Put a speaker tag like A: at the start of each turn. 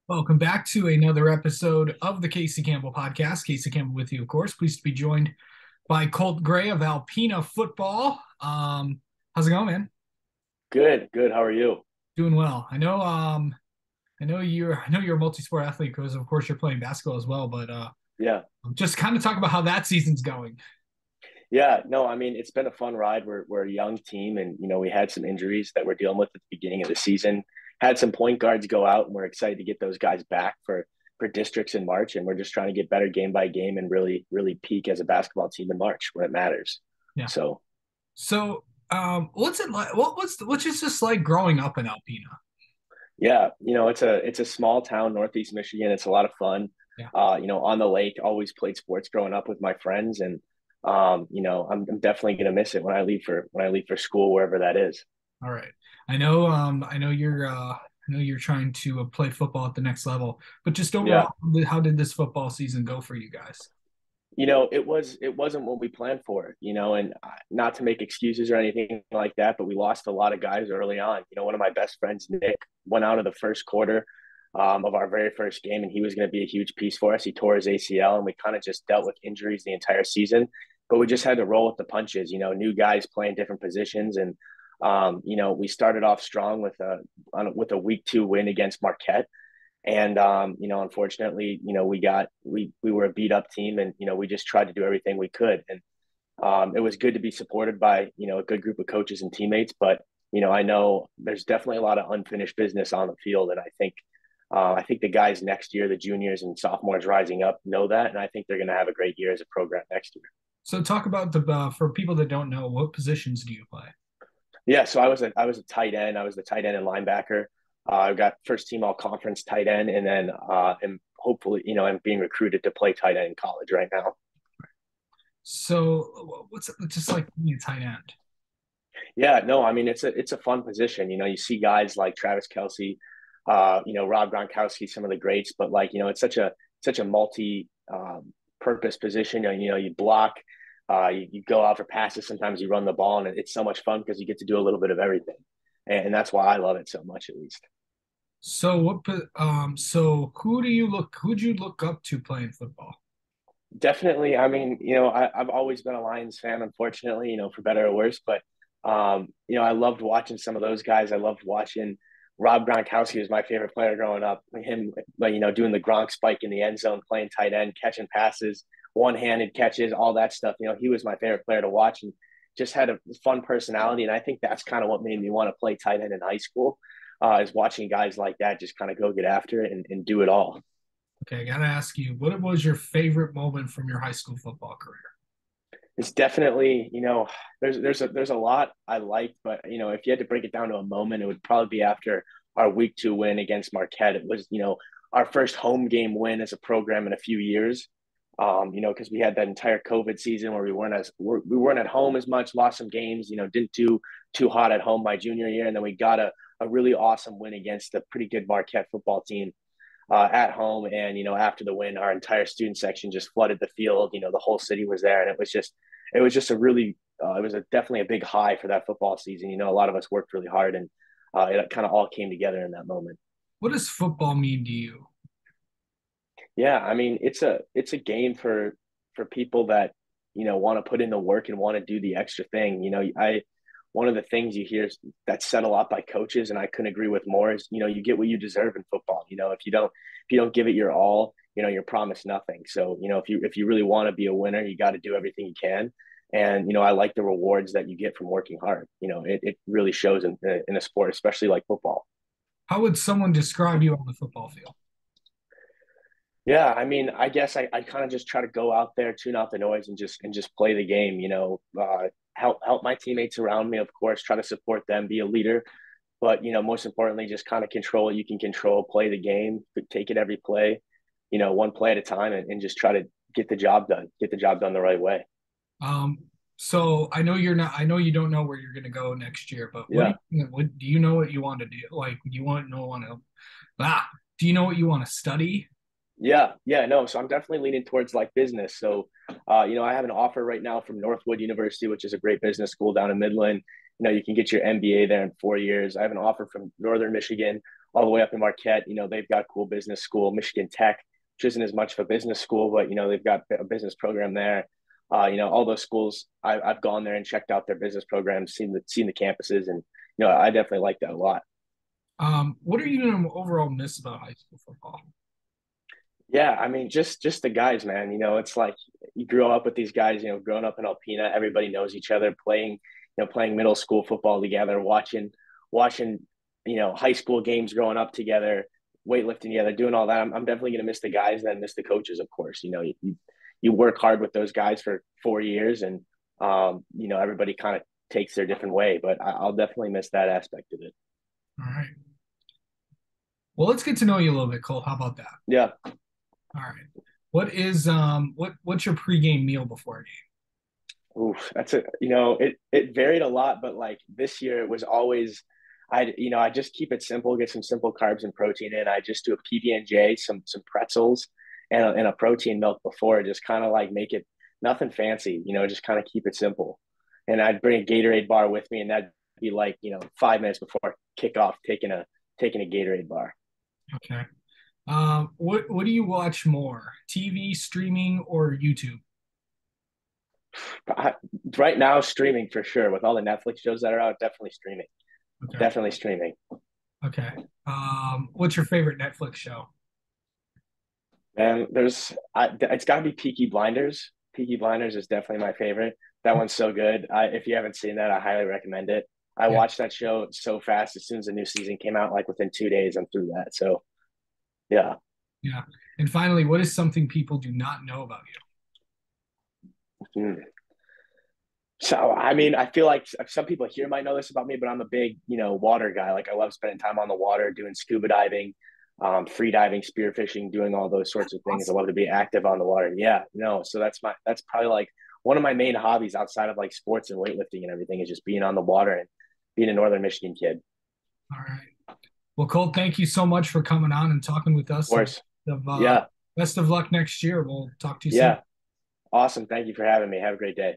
A: Welcome back to another episode of the Casey Campbell podcast. Casey Campbell with you, of course. Pleased to be joined by Colt Gray of Alpena Football. How's it going, man?
B: Good, good. How are you?
A: Doing well. I know you're a multi-sport athlete because, of course, you're playing basketball as well. But
B: Yeah.
A: just kind of talk about how that season's going.
B: Yeah, no, I mean, it's been a fun ride. We're a young team and we had some injuries that we're dealing with at the beginning of the season. Had some point guards go out and we're excited to get those guys back for districts in March, and we're just trying to get better game by game and really peak as a basketball team in March when it matters.
A: Yeah.
B: So,
A: So, what's it like? What's it just like growing up in Alpena?
B: yeah, it's a small town, Northeast Michigan. It's a lot of fun.
A: Yeah.
B: On the lake, always played sports growing up with my friends, and I'm definitely gonna miss it when I leave for school, wherever that is.
A: All right. I know you're trying to play football at the next level, but just
B: Yeah.
A: overall, how did this football season go for you guys?
B: It wasn't what we planned for, and not to make excuses or anything like that, but we lost a lot of guys early on. One of my best friends, Nick, went out of the first quarter of our very first game, and he was going to be a huge piece for us. He tore his ACL, and we kind of just dealt with injuries the entire season, but we just had to roll with the punches. New guys playing different positions, and we started off strong with a week 2 win against Marquette. And unfortunately, we were a beat up team, and we just tried to do everything we could. And it was good to be supported by a good group of coaches and teammates. But I know there's definitely a lot of unfinished business on the field, and I think the guys next year, the juniors and sophomores rising up, know that, and I think they're going to have a great year as a program next year.
A: So talk about for people that don't know, what positions do you play?
B: Yeah, so I was a tight end. I was the tight end and linebacker. I got first team all conference tight end, and then and hopefully, I'm being recruited to play tight end in college right now.
A: So what's it just like being a tight end?
B: Yeah, no, I mean it's a fun position. You see guys like Travis Kelsey, Rob Gronkowski, some of the greats, but it's such a multi purpose position. You block, you go out for passes. Sometimes you run the ball, and it's so much fun because you get to do a little bit of everything, and that's why I love it so much, at least.
A: So who'd you look up to playing football?
B: Definitely. I mean, I've always been a Lions fan, unfortunately, for better or worse. But, I loved watching some of those guys. I loved watching Rob Gronkowski was my favorite player growing up. Him, like, doing the Gronk spike in the end zone, playing tight end, catching passes, one-handed catches, all that stuff. He was my favorite player to watch, and just had a fun personality. And I think that's kind of what made me want to play tight end in high school, is watching guys like that just kind of go get after it and do it all.
A: Okay, I gotta ask you, what was your favorite moment from your high school football career?
B: It's definitely, there's a lot I liked, but if you had to break it down to a moment, it would probably be after our week 2 win against Marquette. It was, our first home game win as a program in a few years. Because we had that entire COVID season where we weren't at home as much, lost some games, didn't do too hot at home my junior year, and then we got a really awesome win against a pretty good Marquette football team at home. And after the win, our entire student section just flooded the field. The whole city was there, and it was just a really it was definitely a big high for that football season. A lot of us worked really hard, and it kind of all came together in that moment.
A: What does football mean to you?
B: Yeah, I mean it's a game for people that want to put in the work and want to do the extra thing. I One of the things you hear that's said a lot by coaches, and I couldn't agree with more, is you get what you deserve in football. If you don't give it your all, you're promised nothing. So if you really want to be a winner, you got to do everything you can. And I like the rewards that you get from working hard. It really shows in a sport, especially like football.
A: How would someone describe you on the football field?
B: Yeah, I mean, I guess I kind of just try to go out there, tune out the noise, and just play the game. Help my teammates around me, of course, try to support them, be a leader, but most importantly, just kind of control what you can control, play the game, take it every play, one play at a time, and just try to get the job done the right way.
A: Um, so I know you don't know where you're gonna go next year, but
B: Yeah.
A: what do you know what you want to do? Like, do you want to do you know what you want to study?
B: Yeah, no. So I'm definitely leaning towards like business. So, I have an offer right now from Northwood University, which is a great business school down in Midland. You can get your MBA there in 4 years. I have an offer from Northern Michigan, all the way up in Marquette. They've got a cool business school. Michigan Tech, which isn't as much of a business school, but they've got a business program there. All those schools, I've gone there and checked out their business programs, seen the campuses, and I definitely like that a lot.
A: What are you going to overall miss about high school football?
B: Yeah, I mean, just the guys, man. It's like you grow up with these guys. Growing up in Alpena, everybody knows each other. Playing middle school football together, watching, high school games growing up together, weightlifting together, doing all that. I'm definitely gonna miss the guys, then miss the coaches, of course. You work hard with those guys for 4 years, and everybody kind of takes their different way. But I'll definitely miss that aspect of it.
A: All right. Well, let's get to know you a little bit, Cole. How about that?
B: Yeah.
A: All right. What's your pregame meal before a game?
B: Oof, it varied a lot, but like this year it was always I just keep it simple, get some simple carbs and protein in. I just do a PB&J, some pretzels and a protein milk before, just kind of like make it nothing fancy, just kind of keep it simple. And I'd bring a Gatorade bar with me, and that'd be like, 5 minutes before kickoff, taking a Gatorade bar.
A: Okay. What do you watch more, TV, streaming, or YouTube?
B: I, right now, streaming for sure. With all the Netflix shows that are out, definitely streaming.
A: Okay.
B: Definitely streaming.
A: Okay. What's your favorite Netflix show?
B: And it's got to be Peaky Blinders. Peaky Blinders is definitely my favorite. That one's so good. If you haven't seen that, I highly recommend it. I
A: Yeah.
B: watched that show so fast. As soon as the new season came out, like within 2 days, I'm through that. So yeah.
A: Yeah. And finally, what is something people do not know about
B: Mm. So I mean, I feel like some people here might know this about me, but I'm a big, water guy. Like I love spending time on the water, doing scuba diving, free diving, spearfishing, doing all those sorts of
A: you?
B: things. I
A: Awesome.
B: love to be active on the water. Yeah, no. So that's probably like one of my main hobbies outside of like sports and weightlifting and everything is just being on the water and being a Northern Michigan kid.
A: All right. Well, Colt, thank you so much for coming on and talking with
B: Of
A: us.
B: course.
A: Of,
B: Yeah.
A: best of luck next year. We'll talk to you soon.
B: Yeah. Awesome. Thank you for having me. Have a great day.